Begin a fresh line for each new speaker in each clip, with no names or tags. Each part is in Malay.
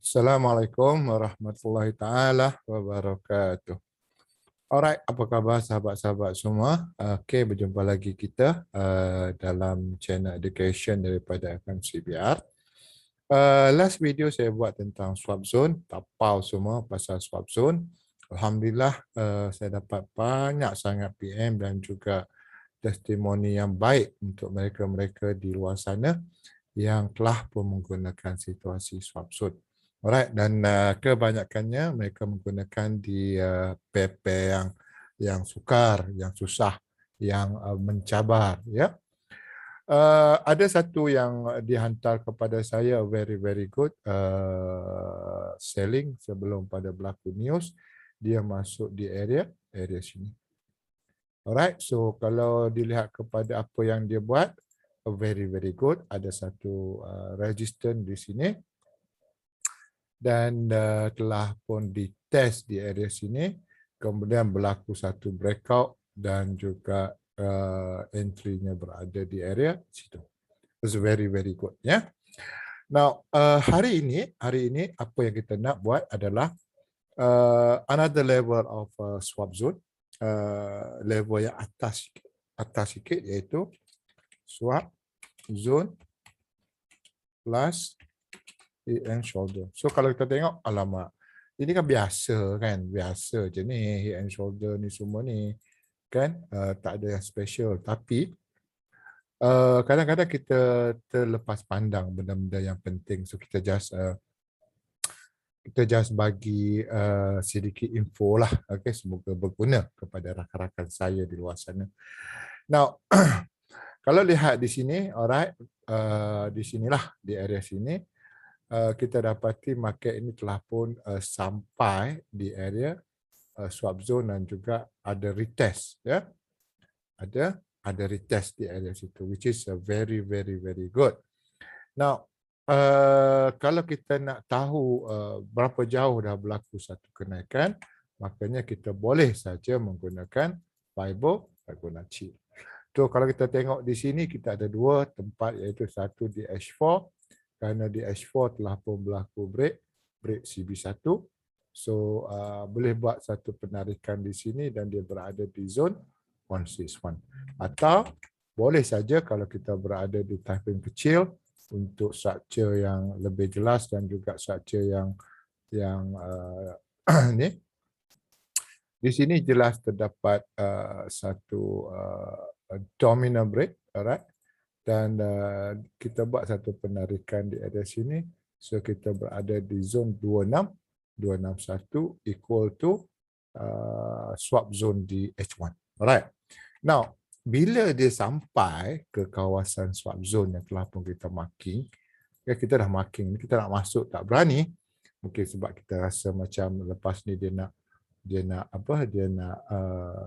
Assalamualaikum warahmatullahi taala wabarakatuh. Alright, apa khabar sahabat-sahabat semua? Okey, berjumpa lagi kita dalam channel education daripada FMCBR. Last video saya buat tentang swap zone, tapau semua pasal swap zone. Alhamdulillah saya dapat banyak sangat PM dan juga testimoni yang baik untuk mereka-mereka di luar sana yang telah pun menggunakan situasi swap zone. Alright, dan kebanyakannya mereka menggunakan di pair yang sukar, yang susah, yang mencabar, ya. Ada satu yang dihantar kepada saya very good selling sebelum pada berlaku news, dia masuk di area sini. Alright, so kalau dilihat kepada apa yang dia buat, very good. Ada satu resistance di sini dan telah pun ditest di area sini, kemudian berlaku satu breakout dan juga entry-nya berada di area situ. It's very good, ya. Now hari ini apa yang kita nak buat adalah another level of swap zone, level yang atas sikit, iaitu swap zone plus head and shoulder. So kalau kita tengok, alamak, ini kan biasa je ni, head and shoulder ni semua ni kan, tak ada yang special. Tapi kadang-kadang kita terlepas pandang benda-benda yang penting, so kita just bagi sedikit info lah. Okay, semoga berguna kepada rakan-rakan saya di luar sana. Now kalau lihat di sini, alright, di sinilah, di area sini, kita dapati market ini telah pun sampai di area swap zone dan juga ada retest, ya. Ada retest di area situ, which is very good. Now kalau kita nak tahu berapa jauh dah berlaku satu kenaikan, makanya kita boleh saja menggunakan Fibonacci. So kalau kita tengok di sini, kita ada dua tempat, iaitu satu di H4, kerana di H4 telah pun berlaku break CB1. So boleh buat satu penarikan di sini dan dia berada di zone 161. Atau boleh saja kalau kita berada di time frame kecil, untuk structure yang lebih jelas dan juga structure yang ni. Di sini jelas terdapat satu dominant break, alright. Dan kita buat satu penarikan di area sini, so kita berada di zone 261 equal to swap zone di H1. Alright. Now, bila dia sampai ke kawasan swap zone yang telah pun kita marking, kita dah marking, kita nak masuk tak berani, mungkin sebab kita rasa macam lepas ni dia nak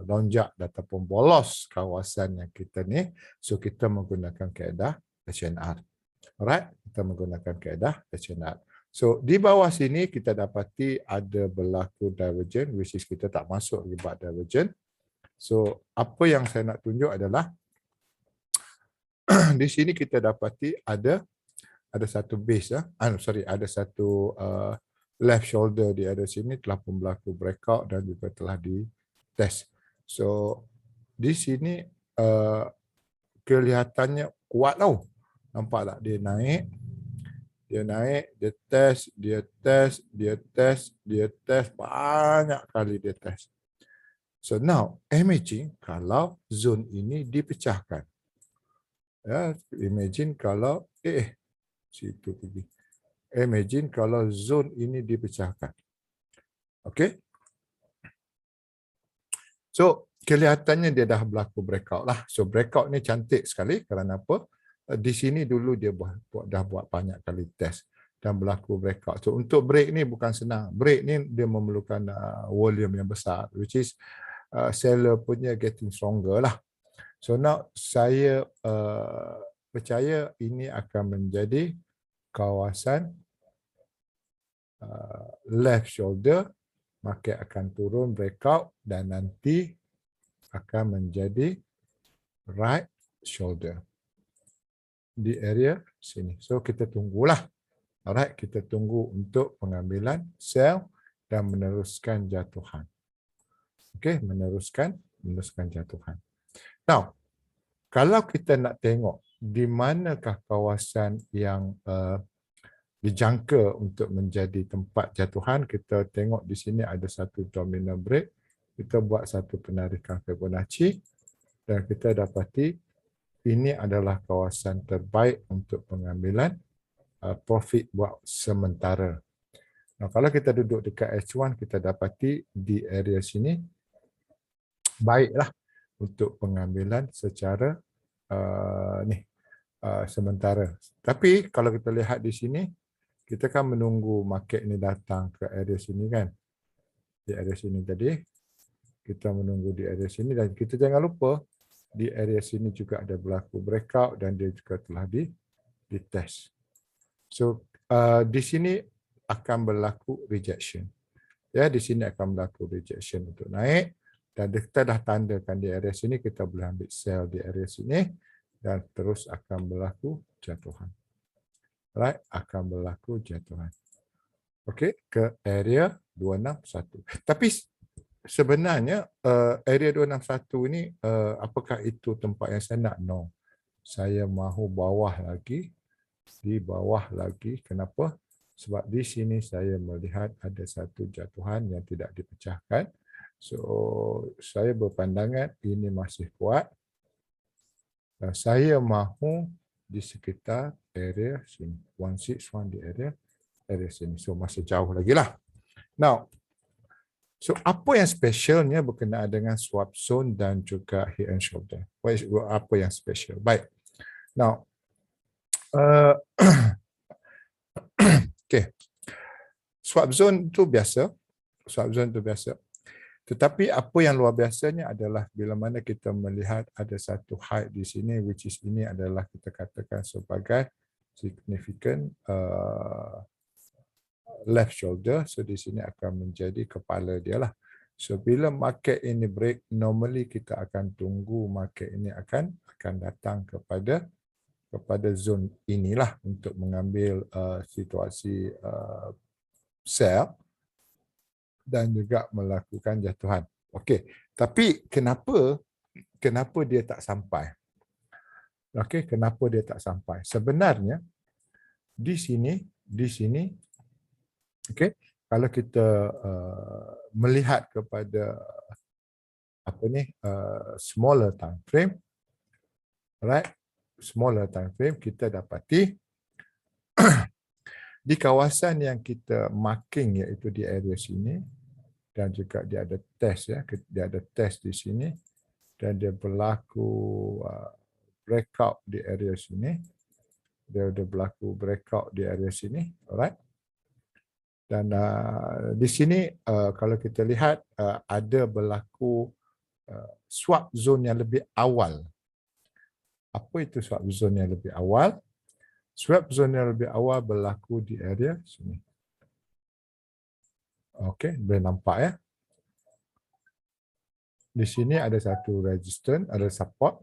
lonjak ataupun bolos kawasan yang kita ni, so kita menggunakan kaedah HNR. Alright, kita menggunakan kaedah HNR. So di bawah sini kita dapati ada berlaku divergent, which is kita tak masuk libat divergent. So apa yang saya nak tunjuk adalah di sini kita dapati ada satu base, ada satu left shoulder di ada sini telah pun berlaku breakout dan juga telah di test. So di sini kelihatannya kuat tau. Nampak tak, dia naik, dia test, banyak kali dia test. So now imagine kalau zone ini dipecahkan. Ya, imagine kalau situ pergi. Imagine kalau zone ini dipecahkan. Okey. So kelihatannya dia dah berlaku breakout lah. So breakout ni cantik sekali kerana apa? Di sini dulu dia dah buat banyak kali test dan berlaku breakout. So untuk break ni bukan senang. Break ni dia memerlukan volume yang besar, which is seller punya getting stronger lah. So now saya percaya ini akan menjadi kawasan left shoulder, market akan turun breakout dan nanti akan menjadi right shoulder di area sini. So kita tunggulah Alright, kita tunggu untuk pengambilan sel dan meneruskan jatuhan. Okey, meneruskan jatuhan. Now, kalau kita nak tengok di manakah kawasan yang dijangka untuk menjadi tempat jatuhan, kita tengok di sini ada satu terminal break. Kita buat satu penarikan Fibonacci dan kita dapati ini adalah kawasan terbaik untuk pengambilan profit buat sementara. Nah, kalau kita duduk dekat H1, kita dapati di area sini baiklah untuk pengambilan secara sementara. Tapi kalau kita lihat di sini, kita kan menunggu market ni datang ke area sini kan. Di area sini tadi, kita menunggu di area sini dan kita jangan lupa di area sini juga ada berlaku breakout dan dia juga telah di test. So, di sini akan berlaku rejection. Ya, di sini akan berlaku rejection untuk naik. Dan kita dah tandakan di area sini, kita boleh ambil sell di area sini dan terus akan berlaku jatuhan. Right, akan berlaku jatuhan. Okey, ke area 261. Tapi sebenarnya area 261 ini apakah itu tempat yang saya nak? No. Saya mahu bawah lagi, di bawah lagi. Kenapa? Sebab di sini saya melihat ada satu jatuhan yang tidak dipecahkan. So, saya berpandangan ini masih kuat. Dan saya mahu di sekitar area sini. 161 di area sini. So, masih jauh lagi lah. Now, so apa yang specialnya berkenaan dengan swap zone dan juga head and shoulder? Apa yang special? Baik. Now, okay. Swap zone tu biasa. Tetapi apa yang luar biasanya adalah bila mana kita melihat ada satu height di sini, which is ini adalah kita katakan sebagai significant left shoulder. So di sini akan menjadi kepala dia lah. So bila market ini break, normally kita akan tunggu market ini akan datang kepada zone inilah untuk mengambil situasi sell dan juga melakukan jatuhan. Okey, tapi kenapa dia tak sampai? Okey, kenapa dia tak sampai? Sebenarnya di sini okey, kalau kita melihat kepada apa ni smaller time frame, right? Smaller time frame, kita dapati di kawasan yang kita marking iaitu di area sini dan juga dia ada test ya, dia ada test di sini dan dia berlaku breakout di area sini. Dia ada berlaku breakout di area sini, alright. Dan di sini kalau kita lihat ada berlaku swap zone yang lebih awal. Apa itu swap zone yang lebih awal? Swap zone yang lebih awal berlaku di area sini. Okey, boleh nampak ya. Di sini ada satu resistance, ada support,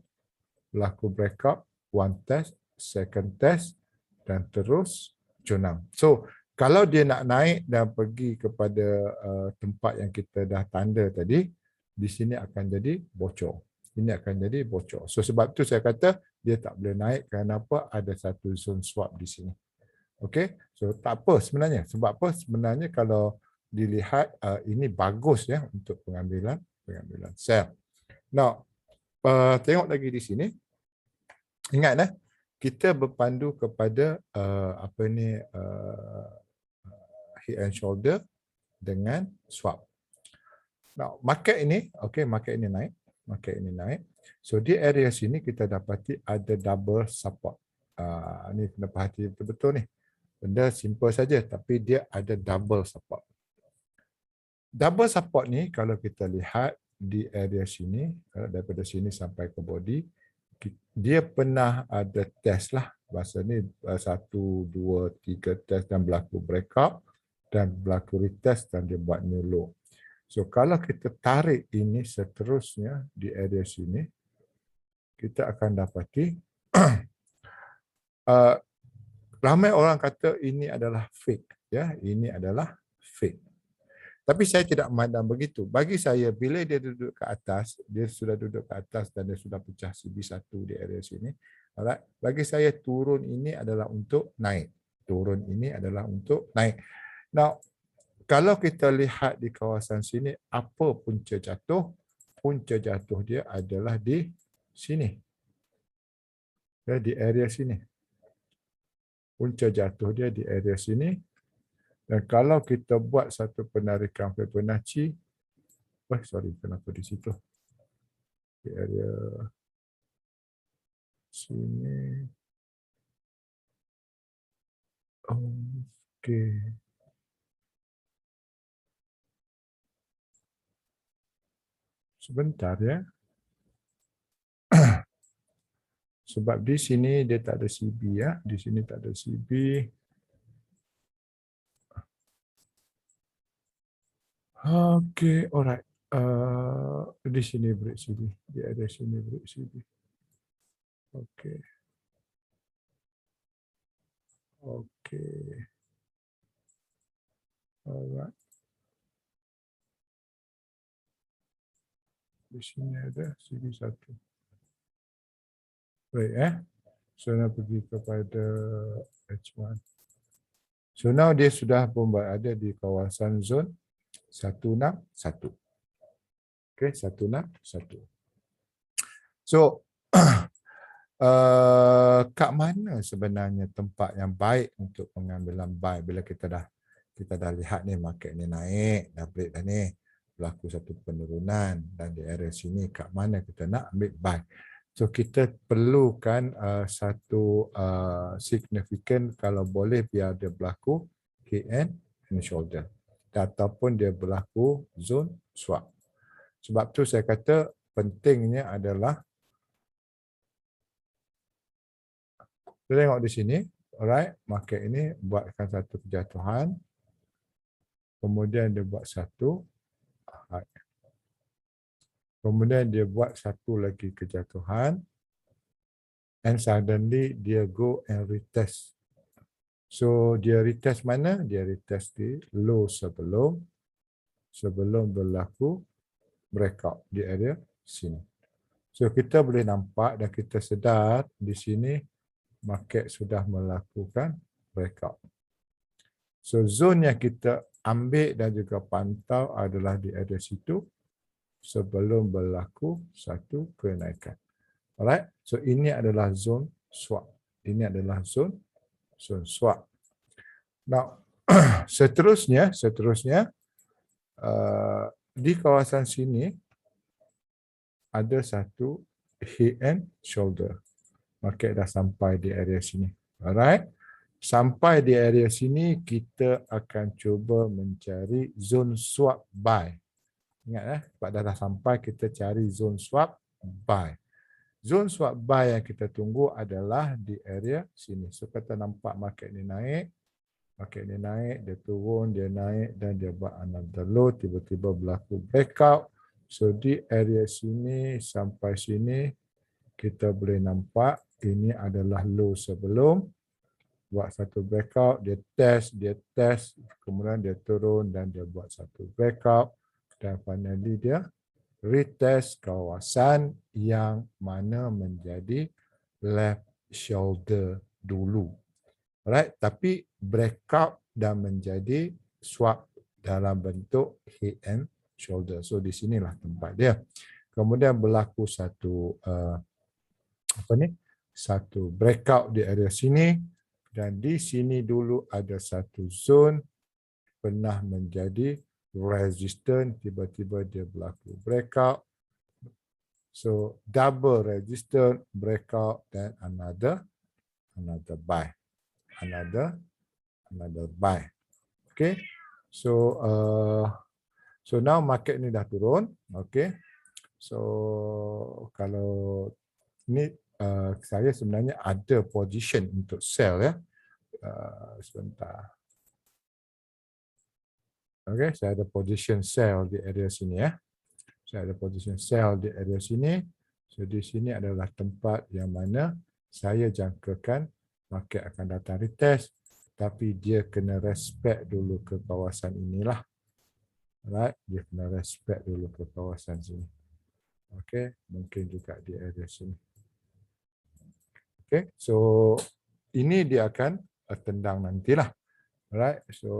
berlaku breakout, one test, second test dan terus cunang. So, kalau dia nak naik dan pergi kepada tempat yang kita dah tanda tadi, di sini akan jadi bocor. Ini akan jadi bocor. So sebab tu saya kata dia tak boleh naik kerana apa? Ada satu zone swap di sini. Okey. So tak apa sebenarnya. Sebab apa? Sebenarnya kalau dilihat ini bagus ya untuk pengambilan sell. Now, tengok lagi di sini. Ingat kita berpandu kepada apa ni head and shoulder dengan swap. Now, market ini, okey, market ini naik. So di area sini kita dapati ada double support. Ni kena perhati betul-betul ni. Benda simple saja tapi dia ada double support. Double support ni kalau kita lihat di area sini, daripada sini sampai ke body, dia pernah ada test lah. Bahasa ni 1, 2, 3 test dan berlaku breakout dan berlaku retest dan dia buat new low. So kalau kita tarik ini seterusnya di area sini, kita akan dapati ramai orang kata ini adalah fake, ya, ini adalah fake. Tapi saya tidak memandang begitu. Bagi saya, bila dia duduk ke atas, dia sudah duduk ke atas dan dia sudah pecah CB1 di area sini. Alright. Bagi saya, turun ini adalah untuk naik. Turun ini adalah untuk naik. Now, kalau kita lihat di kawasan sini, apa punca jatuh? Punca jatuh dia adalah di sini. Ya, di area sini. Punca jatuh dia di area sini. Dan kalau kita buat satu penarikan Fibonacci, sorry, kenapa di situ? Di area sini. Okey. Sebentar ya. Sebab di sini dia tak ada CB ya. Di sini tak ada CB. Okey, alright. Di sini break CB. Di area sini break CB. Okey. Okey. Alright. Di sini ada CB1. Baik So, nak pergi kepada H1. So, now dia sudah pun berada di kawasan zon 161. Okey, 161. So, kat mana sebenarnya tempat yang baik untuk pengambilan buy bila kita dah lihat ni market ni naik, dah break dah ni, berlaku satu penurunan dan di area sini kat mana kita nak ambil buy. So kita perlukan satu significant, kalau boleh biar dia berlaku head and shoulder ataupun dia berlaku zone swap. Sebab tu saya kata pentingnya adalah kita tengok di sini, alright, market ini buatkan satu kejatuhan, kemudian dia buat satu high. Kemudian dia buat satu lagi kejatuhan, and suddenly dia go and retest. So dia retest mana? Dia retest di low sebelum berlaku breakout di area sini. So kita boleh nampak dan kita sedar di sini market sudah melakukan breakout. So zone yang kita ambil dan juga pantau adalah di area situ sebelum berlaku satu kenaikan. Alright, so ini adalah zone swap. Ini adalah zone swap. Now, seterusnya di kawasan sini ada satu head and shoulder. Market dah sampai di area sini. Alright. Sampai di area sini kita akan cuba mencari zone swap buy. Ingat sebab dah sampai kita cari zone swap buy. Zone swap buy yang kita tunggu adalah di area sini. So kita nampak market ni naik, dia turun, dia naik dan dia buat another low, tiba-tiba berlaku breakout. So di area sini sampai sini kita boleh nampak ini adalah low sebelum, buat satu breakout, dia test, kemudian dia turun dan dia buat satu breakout dan finally dia retest kawasan yang mana menjadi left shoulder dulu. Alright, tapi breakout dan menjadi swap dalam bentuk head and shoulder. So di sinilah tempat dia. Kemudian berlaku satu satu breakout di area sini dan di sini dulu ada satu zone pernah menjadi resistant, tiba-tiba dia berlaku breakout. So double resistant, breakout dan another buy. Another buy. Okay. So now market ni dah turun. Okay. So kalau ni saya sebenarnya ada position untuk sell ya. Sebentar. Okay, saya ada position sell di area sini ya. Saya ada position sell di area sini. So di sini adalah tempat yang mana saya jangkakan market akan datang retest, tapi dia kena respect dulu ke kawasan inilah. Right, dia kena respect dulu ke kawasan sini. Okay, mungkin juga di area sini. Okay, so ini dia akan tendang nantilah. Alright, so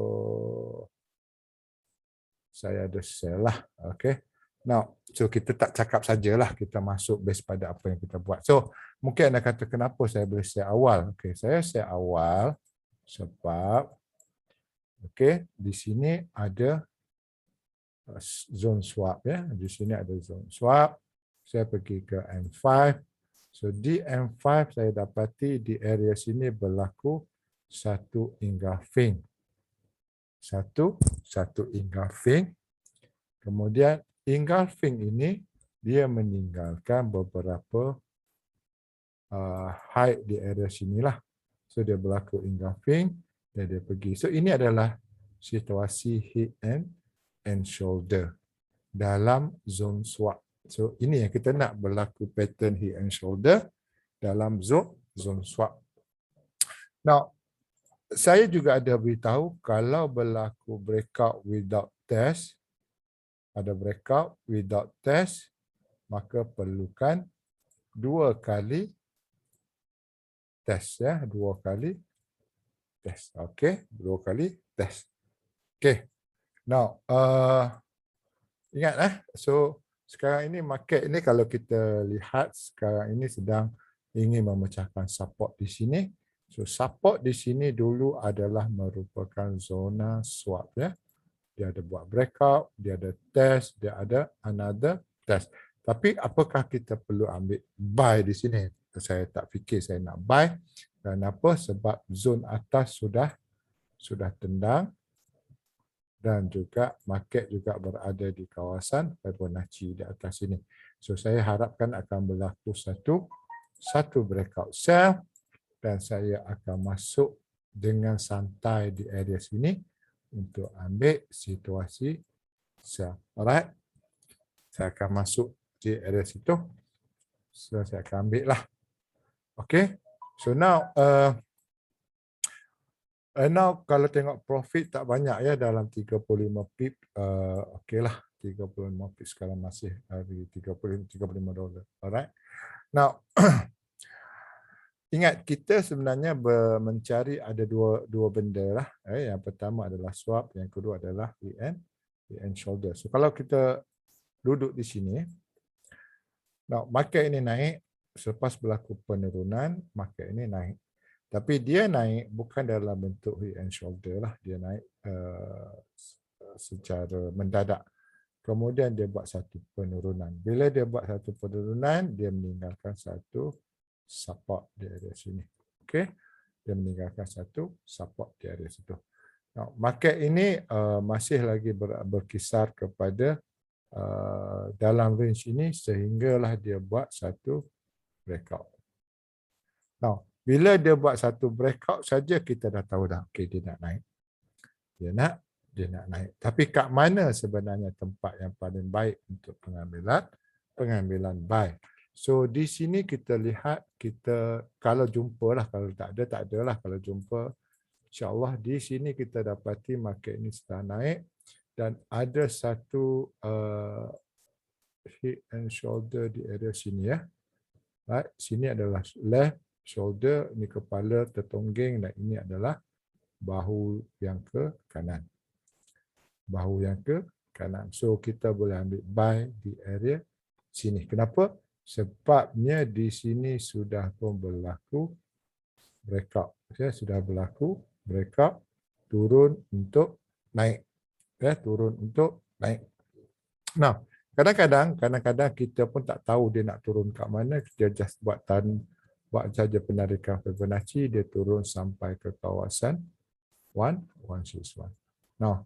saya ada sell lah. Okay, now so kita tak cakap sajalah, kita masuk base pada apa yang kita buat. So mungkin anda kata kenapa saya boleh sell awal. Okay, saya sell awal sebab okay, di sini ada zone swap ya. Di sini ada zone swap. Saya pergi ke M5. So di M5 saya dapati di area sini berlaku satu engulfing. Satu engulfing. Kemudian engulfing ini dia meninggalkan beberapa height di area sinilah. So dia berlaku engulfing dan dia pergi. So ini adalah situasi head and shoulder dalam zone swap. So ini yang kita nak, berlaku pattern head and shoulder dalam zone swap. Now, saya juga ada beritahu kalau berlaku breakout without test, ada breakout without test, maka perlukan 2 kali test ya, 2 kali test. Okey, 2 kali test. Okey. Now, ingat so sekarang ini market ini kalau kita lihat sekarang ini sedang ingin memecahkan support di sini. So support di sini dulu adalah merupakan zona swap ya. Dia ada buat breakout, dia ada test, dia ada another test. Tapi apakah kita perlu ambil buy di sini? Saya tak fikir saya nak buy. Kenapa? Sebab zone atas sudah tendang dan juga market juga berada di kawasan Fibonacci di atas ini. So saya harapkan akan berlaku satu breakout sell dan saya akan masuk dengan santai di area sini untuk ambil situasi sell. Alright. Saya akan masuk di area situ. So saya akan ambil lah. Okay. So now now kalau tengok profit tak banyak ya, dalam 35 pip, okey lah, 35 pip sekarang masih hari 35 dolar. Alright. Now ingat kita sebenarnya mencari ada dua benda lah. Yang pertama adalah swap, yang kedua adalah head and shoulder. So kalau kita duduk di sini, now market ini naik selepas berlaku penurunan, market ini naik. Tapi dia naik bukan dalam bentuk head and shoulder lah, dia naik secara mendadak. Kemudian dia buat satu penurunan. Bila dia buat satu penurunan, dia meninggalkan satu support di area sini. Okey, dia meninggalkan satu support di area situ. Now, market ini masih lagi berkisar kepada dalam range ini sehinggalah dia buat satu breakout. Now, bila dia buat satu breakout saja kita dah tahu dah, okey dia nak naik. Dia nak naik. Tapi kat mana sebenarnya tempat yang paling baik untuk pengambilan buy? So di sini kita lihat, kita kalau jumpa lah, kalau tak ada lah, kalau jumpa insya-Allah di sini kita dapati market ini sedang naik dan ada satu head and shoulder di area sini ya. Right, sini adalah left shoulder, ini kepala tertongging dan ini adalah bahu yang ke kanan. Bahu yang ke kanan. So kita boleh ambil buy di area sini. Kenapa? Sebabnya di sini sudah pun berlaku breakout. Ya, sudah berlaku breakout, turun untuk naik. Ya, turun untuk naik. Nah, kadang-kadang kita pun tak tahu dia nak turun kat mana, kita just buat saja penarikan Fibonacci, dia turun sampai ke kawasan 161. Now,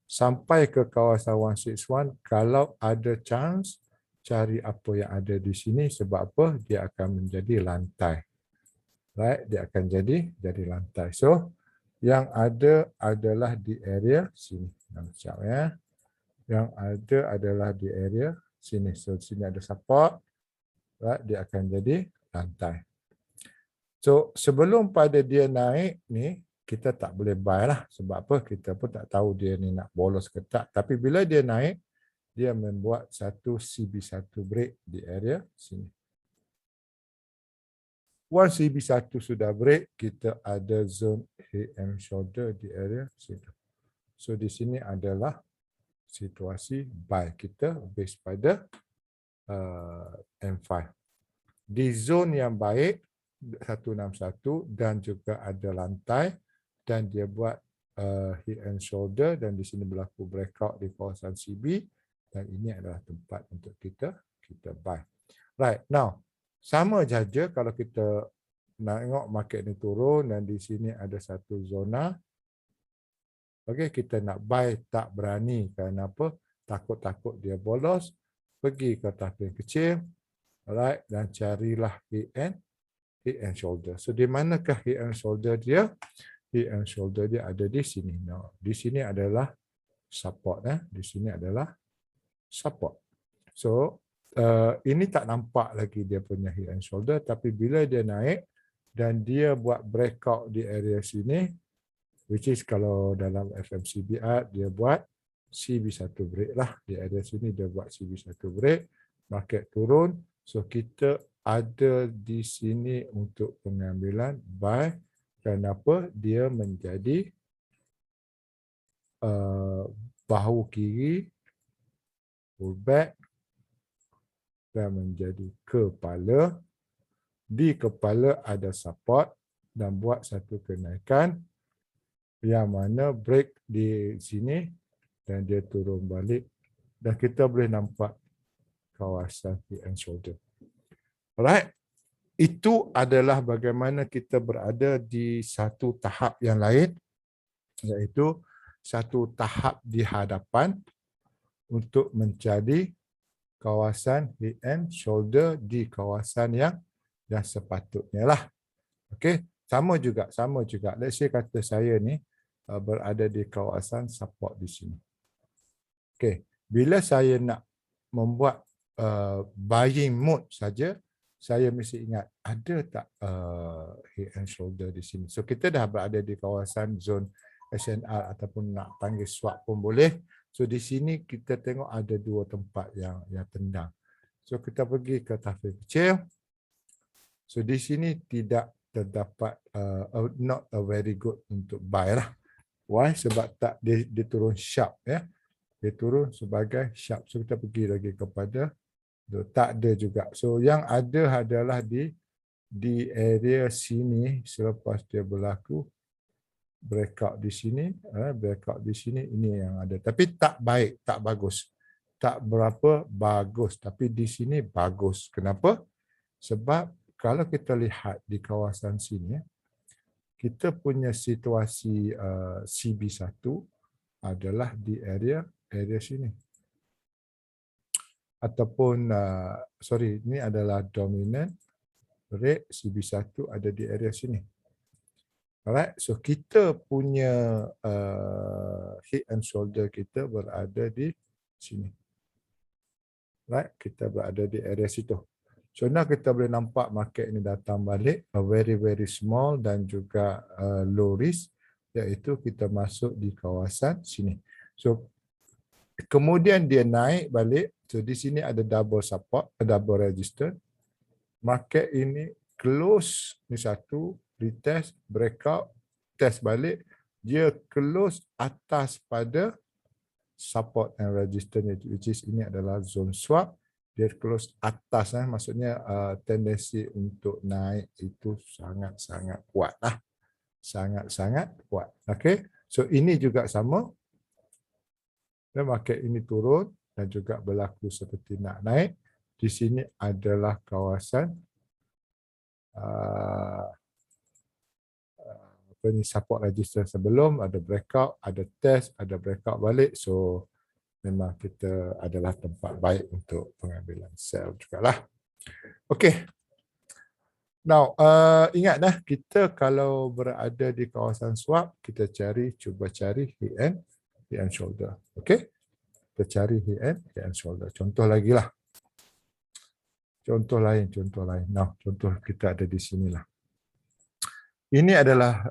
sampai ke kawasan 161, kalau ada chance, cari apa yang ada di sini, sebab apa? Dia akan menjadi lantai. Right? Dia akan jadi lantai. So, yang ada adalah di area sini. Sekejap ya. Yang ada adalah di area sini. So, sini ada support. Right? Dia akan jadi lantai. So sebelum pada dia naik ni, kita tak boleh buy lah. Sebab apa? Kita pun tak tahu dia ni nak bolos ke tak. Tapi bila dia naik, dia membuat satu CB1 break di area sini. Once CB1 sudah break, kita ada zone AM shoulder di area situ. So di sini adalah situasi buy kita based pada M5. Di zone yang baik 161 dan juga ada lantai dan dia buat head and shoulder dan di sini berlaku breakout di kawasan CB dan ini adalah tempat untuk kita buy. Right, now sama saja kalau kita nak tengok market ni turun dan di sini ada satu zona. Okey, kita nak buy tak berani kerana apa? Takut-takut dia bolos, pergi ke tahap yang kecil, right, dan carilah head and shoulder. So di manakah head and shoulder dia? Head and shoulder dia ada di sini. Nah, di sini adalah support di sini adalah support. So ini tak nampak lagi dia punya head and shoulder, tapi bila dia naik dan dia buat breakout di area sini, which is kalau dalam FMCB art dia buat CB1 break lah di area sini, dia buat CB1 break, market turun, so kita ada di sini untuk pengambilan buy. Kenapa? Dia menjadi bahu kiri pullback dan menjadi kepala. Di kepala ada support dan buat satu kenaikan yang mana break di sini dan dia turun balik dan kita boleh nampak kawasan head and shoulder. Alright, itu adalah bagaimana kita berada di satu tahap yang lain, iaitu satu tahap di hadapan untuk mencari kawasan head and shoulder di kawasan yang sepatutnya lah. Okey, sama juga. Let's say kata saya ni berada di kawasan support di sini. Okey, bila saya nak membuat buying mode saja, saya mesti ingat ada tak head and shoulder di sini. So kita dah berada di kawasan zone SNR ataupun nak panggil swap pun boleh. So di sini kita tengok ada dua tempat yang tendang. So kita pergi ke tahap kecil. So di sini tidak terdapat not a very good untuk buy lah. Why? Sebab tak dia turun sharp ya. Dia turun sebagai sharp. So kita pergi lagi kepada tak ada juga. So yang ada adalah di area sini selepas dia berlaku breakout di sini, ini yang ada. Tapi tak baik, tak bagus. Tak berapa bagus, tapi di sini bagus. Kenapa? Sebab kalau kita lihat di kawasan sini, kita punya situasi CB1 adalah di area sini. Ataupun, ini adalah dominant rate, CB1 ada di area sini. Alright, so kita punya head and shoulder kita berada di sini. Right, kita berada di area situ. So now kita boleh nampak market ini datang balik very small dan juga low risk, iaitu kita masuk di kawasan sini. So kemudian dia naik balik. So di sini ada double support, double resistance. Market ini close ni satu, retest, breakout, test balik, dia close atas pada support and resistance, which is ini adalah zone swap. Dia close atas, maksudnya tendensi untuk naik itu sangat-sangat kuat lah. Sangat-sangat kuat. Okay. So ini juga sama. Dan market ini turun dan juga berlaku seperti nak naik. Di sini adalah kawasan support resistance sebelum, ada breakout, ada test, ada breakout balik. So memang kita adalah tempat baik untuk pengambilan sell jugalah. Okey. Now, ingat kita kalau berada di kawasan swap, kita cuba cari head and shoulder. Okey. Kita cari head and shoulder. Contoh lagi lah. Contoh lain. Nah, contoh kita ada di sinilah. Ini adalah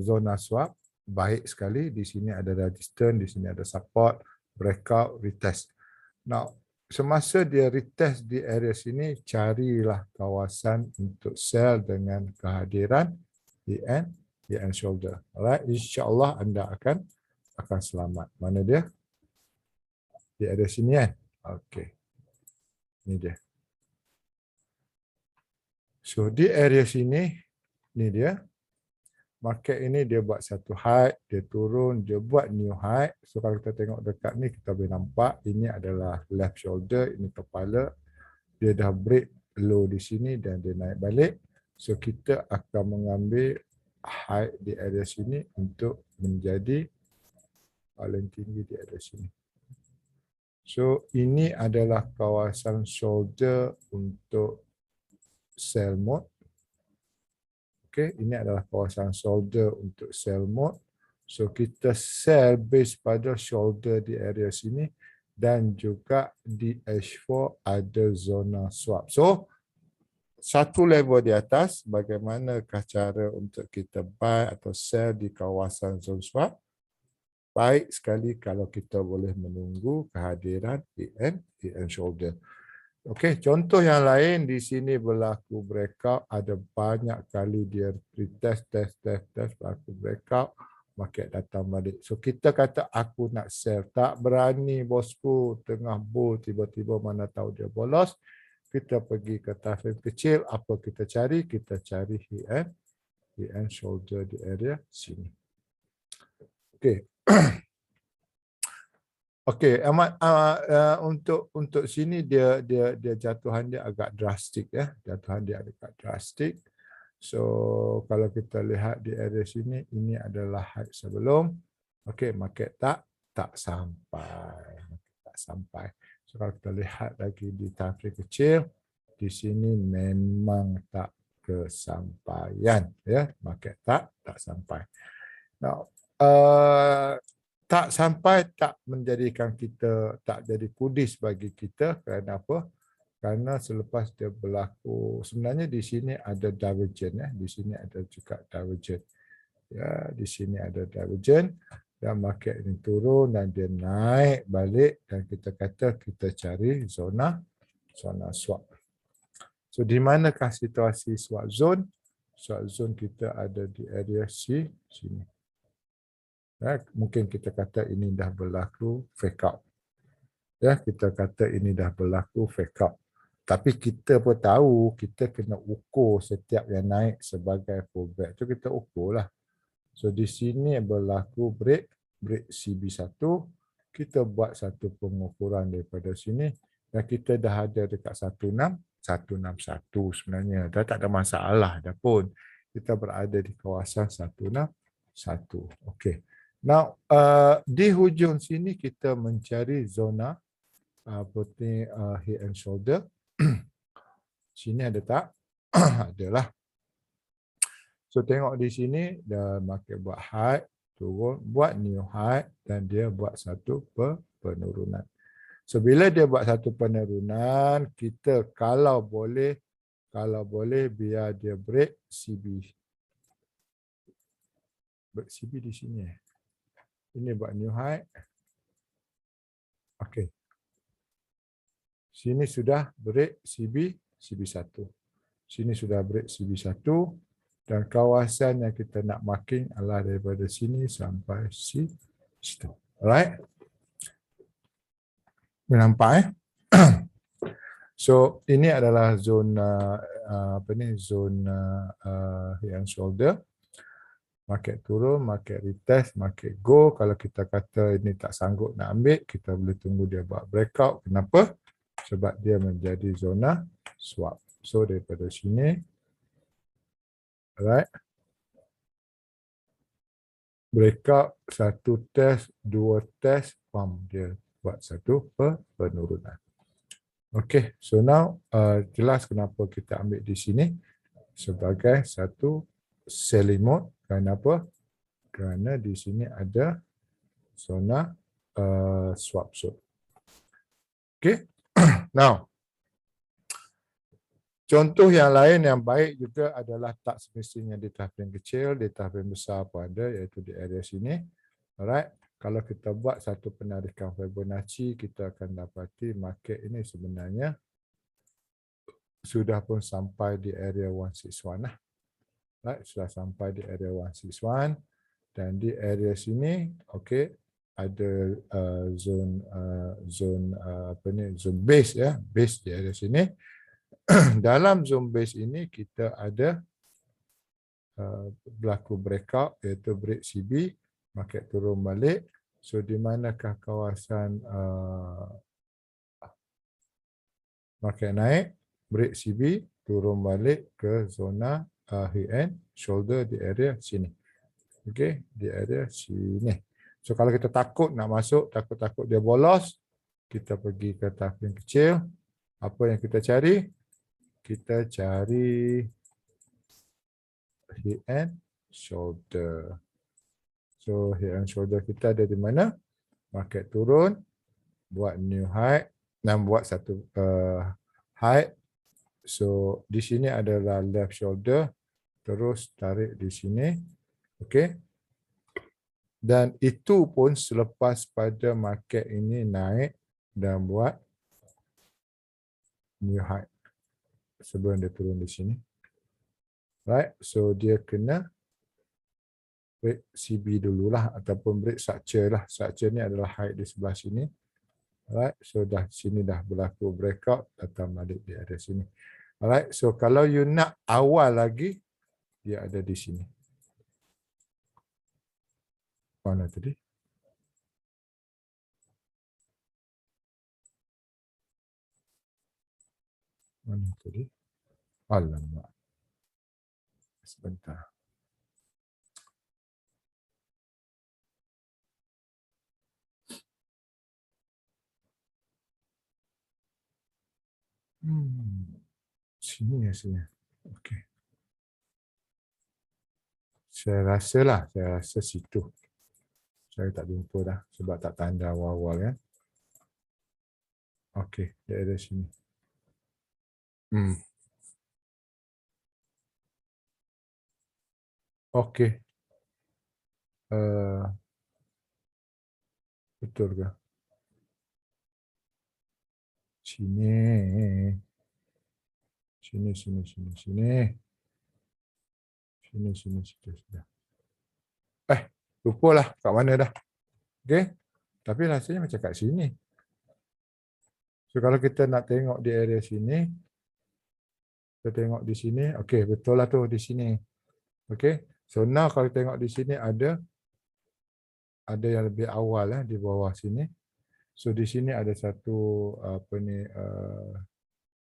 zona swap. Baik sekali. Di sini ada resistance, di sini ada support, breakout, retest. Now, semasa dia retest di area sini, carilah kawasan untuk sell dengan kehadiran the end shoulder. Alright, insya-Allah anda akan selamat. Mana dia? Di area sini kan? Okey. Ini dia. So di area sini, ni dia. Market ini dia buat satu high, dia turun, dia buat new high. So kalau kita tengok dekat ni, kita boleh nampak ini adalah left shoulder, ini kepala. Dia dah break low di sini dan dia naik balik. So kita akan mengambil high di area sini untuk menjadi paling tinggi di area sini. So ini adalah kawasan shoulder untuk sell mode. Okay, ini adalah kawasan shoulder untuk sell mode. So kita sell base pada shoulder di area sini dan juga di H4 ada zona swap. So satu level di atas, bagaimanakah cara untuk kita buy atau sell di kawasan zone swap? Baik sekali kalau kita boleh menunggu kehadiran EN shoulder. Okey, contoh yang lain di sini berlaku breakout, ada banyak kali dia retest, test, berlaku breakout, market datang balik. So kita kata aku nak sell, tak berani bosku, tengah bull tiba-tiba mana tahu dia bolos. Kita pergi ke time frame kecil, apa kita cari? Kita cari EN shoulder di area sini. Okey. Okey, amat untuk sini dia jatuhan dia agak drastik ya. Jatuhan dia agak drastik. So kalau kita lihat di area sini, ini adalah high sebelum. Okey, market tak sampai. Tak sampai. So kalau kita lihat lagi di time frame kecil, di sini memang tak kesampaian ya. Market tak sampai. Now, tak sampai tak menjadikan kita tak jadi kudis bagi kita. Kerana apa? Kerana selepas dia berlaku, sebenarnya di sini ada divergent ya, di sini ada juga divergent. Ya, di sini ada divergent dan market ini turun dan dia naik balik dan kita kata kita cari zona swap. So di manakah situasi swap zone? Swap zone kita ada di area sini. Ya, mungkin kita kata ini dah berlaku fake out. Ya, kita kata ini dah berlaku fake out. Tapi kita pun tahu kita kena ukur setiap yang naik sebagai pullback. Itu kita ukur lah. So di sini berlaku break CB1. Kita buat satu pengukuran daripada sini dan kita dah ada dekat 161 sebenarnya. Dah tak ada masalah dah pun. Kita berada di kawasan 161. Okey. Now, di hujung sini kita mencari zona head and shoulder. Sini ada tak? Adalah. So tengok di sini, dah market buat high, turun, buat new high dan dia buat satu penurunan. So bila dia buat satu penurunan, kita kalau boleh biar dia break CB. Break CB di sini. Ini buat new high. Okey. Sini sudah break CB1. Sini sudah break CB1 dan kawasan yang kita nak marking adalah daripada sini sampai situ. Alright? Nampak So ini adalah zona zona head and shoulder. Market turun, market retest, market go. Kalau kita kata ini tak sanggup nak ambil, kita boleh tunggu dia buat breakout. Kenapa? Sebab dia menjadi zona swap. So daripada sini, alright, breakout, satu test, dua test, dia buat satu penurunan. Okay, so now jelas kenapa kita ambil di sini sebagai satu selling mode. Kenapa? Kerana di sini ada zona swap zone. Okay, now Contoh yang lain yang baik juga adalah tak semestinya di tahap yang kecil, di tahap yang besar pun ada, iaitu di area sini. Alright, kalau kita buat satu penarikan Fibonacci, kita akan dapati market ini sebenarnya sudah pun sampai di area 161 lah. Right, sudah sampai di area 161 dan di area sini, okey, ada zone base ya, base di area sini. Dalam zone base ini kita ada berlaku breakout iaitu break CB, market turun balik. So di manakah kawasan market naik, break CB, turun balik ke zona head and shoulder di area sini. Okey, di area sini. So kalau kita takut nak masuk, takut-takut dia bolos, kita pergi ke tahap yang kecil. Apa yang kita cari? Kita cari head and shoulder. So head and shoulder kita ada di mana? Market turun, buat new high dan buat satu high. So di sini adalah left shoulder, terus tarik di sini. Okey. Dan itu pun selepas pada market ini naik dan buat new high sebelum dia turun di sini. Right, so dia kena break CB dululah ataupun break structure lah. Structure ni adalah high di sebelah sini. Alright, so dah sini dah berlaku breakout, datang balik di area sini. Alright, so kalau you nak awal lagi, dia ada di sini. Mana tadi? Mana tadi? Alamak. Sebentar. Sini ya sini. Okey. Saya rasa situ. Saya tak jumpa dah sebab tak tanda awal-awal kan. Okey, dia ada sini. Okey. Betul ke? Sini. Sini. Sini. Lupalah kat mana dah. Okey. Tapi rasanya macam kat sini. So kalau kita nak tengok di area sini, kita tengok di sini, okey, betul lah tu di sini. Okey. So now kalau tengok di sini ada yang lebih awal di bawah sini. So di sini ada satu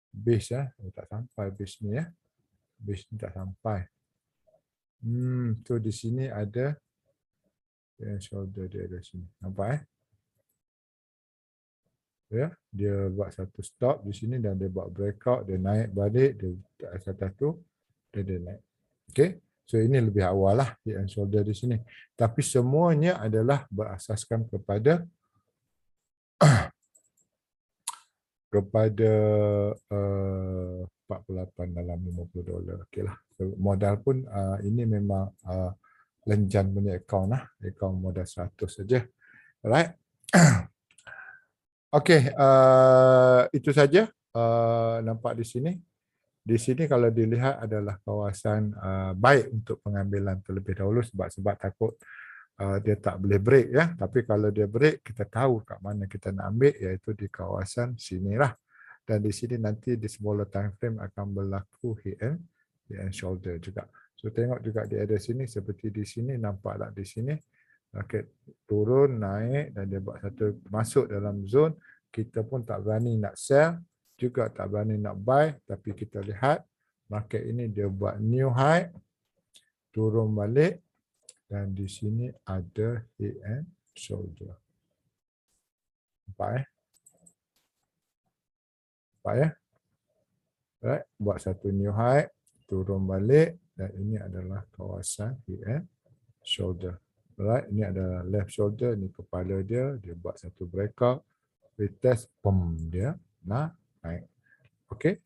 base tak sampai base ni ya. Base ni tak sampai. So di sini ada shoulder dia ada sini. Nampak ya, dia buat satu stop di sini dan dia buat breakout, dia naik balik, dia atas tu dia naik. Okey. So ini lebih awal lah head and shoulder di sini. Tapi semuanya adalah berasaskan kepada 48 dalam $50. Okeylah. So, modal pun ini memang lenjan punya akaun lah. Akaun modal 100 saja. Alright. Okey, itu saja nampak di sini. Di sini kalau dilihat adalah kawasan baik untuk pengambilan terlebih dahulu sebab takut dia tak boleh break ya. Tapi kalau dia break, kita tahu kat mana kita nak ambil, iaitu di kawasan sinilah. Dan di sini nanti di smaller time frame akan berlaku head and shoulder juga. So tengok juga di area sini seperti di sini, nampaklah di sini market turun, naik dan dia buat satu masuk dalam zone. Kita pun tak berani nak sell, juga tak berani nak buy, tapi kita lihat market ini dia buat new high, turun balik dan di sini ada head and shoulder. Nampak Nampak ya? Right, buat satu new high, turun balik dan ini adalah kawasan head and shoulder. Right, ini adalah left shoulder, ni kepala dia buat satu breakout, retest, dia naik. Okey.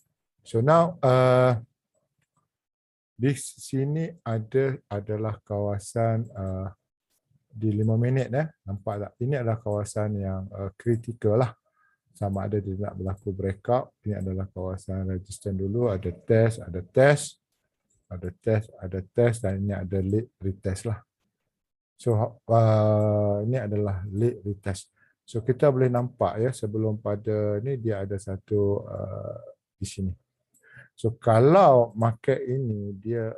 So now di sini adalah kawasan di 5 minit nampak tak? Ini adalah kawasan yang kritikal lah. Sama ada dia nak berlaku breakout. Ini adalah kawasan resistance dulu, ada test, ada test, ada test, ada test, dan ini ada lead retest lah. So ini adalah lead retest. So kita boleh nampak ya, sebelum pada ni dia ada satu di sini. So kalau market ini dia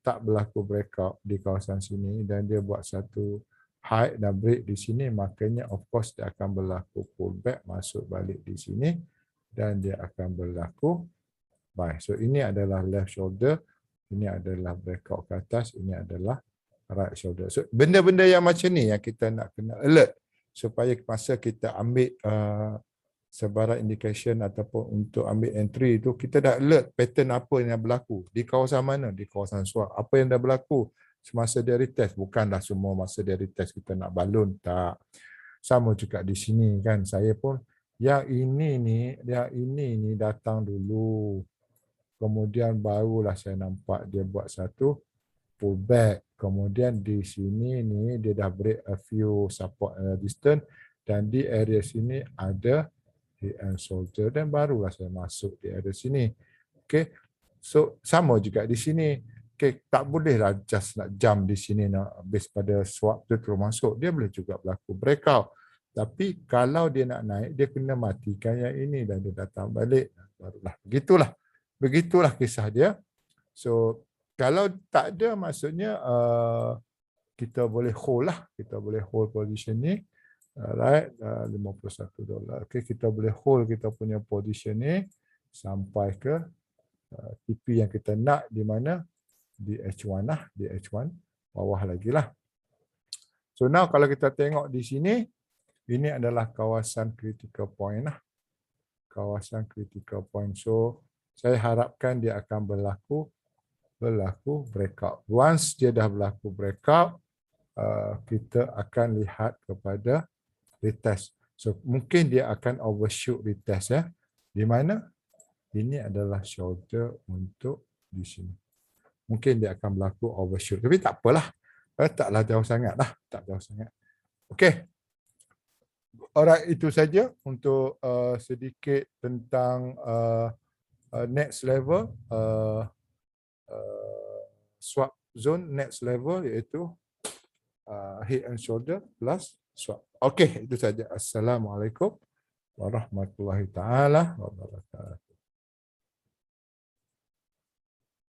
tak berlaku breakout di kawasan sini dan dia buat satu high dan break di sini, makanya of course dia akan berlaku pullback, masuk balik di sini dan dia akan berlaku buy. So ini adalah left shoulder, ini adalah breakout ke atas, ini adalah right shoulder. So benda-benda yang macam ni yang kita nak kena alert supaya masa kita ambil sebarang indication ataupun untuk ambil entry itu, kita dah alert pattern apa yang berlaku di kawasan mana, di kawasan swap, apa yang dah berlaku semasa dia retest. Bukanlah semua masa dia retest kita nak balun, tak. Sama juga di sini kan, saya pun yang ini ni datang dulu, kemudian barulah saya nampak dia buat satu pullback, kemudian di sini ni dia dah break a few support and resistance, dan di area sini ada head and shoulder, dan barulah saya masuk di area sini. Okey. So sama juga di sini. Okey, tak bolehlah just nak jump di sini nak base pada swap tu terus masuk. Dia boleh juga berlaku breakout. Tapi kalau dia nak naik, dia kena matikan yang ini dan dia datang balik. Barulah. Begitulah kisah dia. So kalau tak ada, maksudnya kita boleh hold lah. Kita boleh hold position ni. Alright, $51. Okay, kita boleh hold kita punya position ni sampai ke TP yang kita nak, di mana? Di H1 lah, di H1 bawah lagi lah. So now kalau kita tengok di sini, ini adalah kawasan critical point lah. Kawasan critical point. So saya harapkan dia akan berlaku breakout. Once dia dah berlaku breakout, kita akan lihat kepada retest. So mungkin dia akan overshoot retest ya. Di mana? Ini adalah shoulder untuk di sini. Mungkin dia akan berlaku overshoot. Tapi tak apalah. Taklah jauh sangat lah. Tak jauh sangat. Okey. Alright, itu saja untuk sedikit tentang next level swap zone next level, iaitu head and shoulder plus swap. Okey, itu saja. Assalamualaikum warahmatullahi taala wabarakatuh.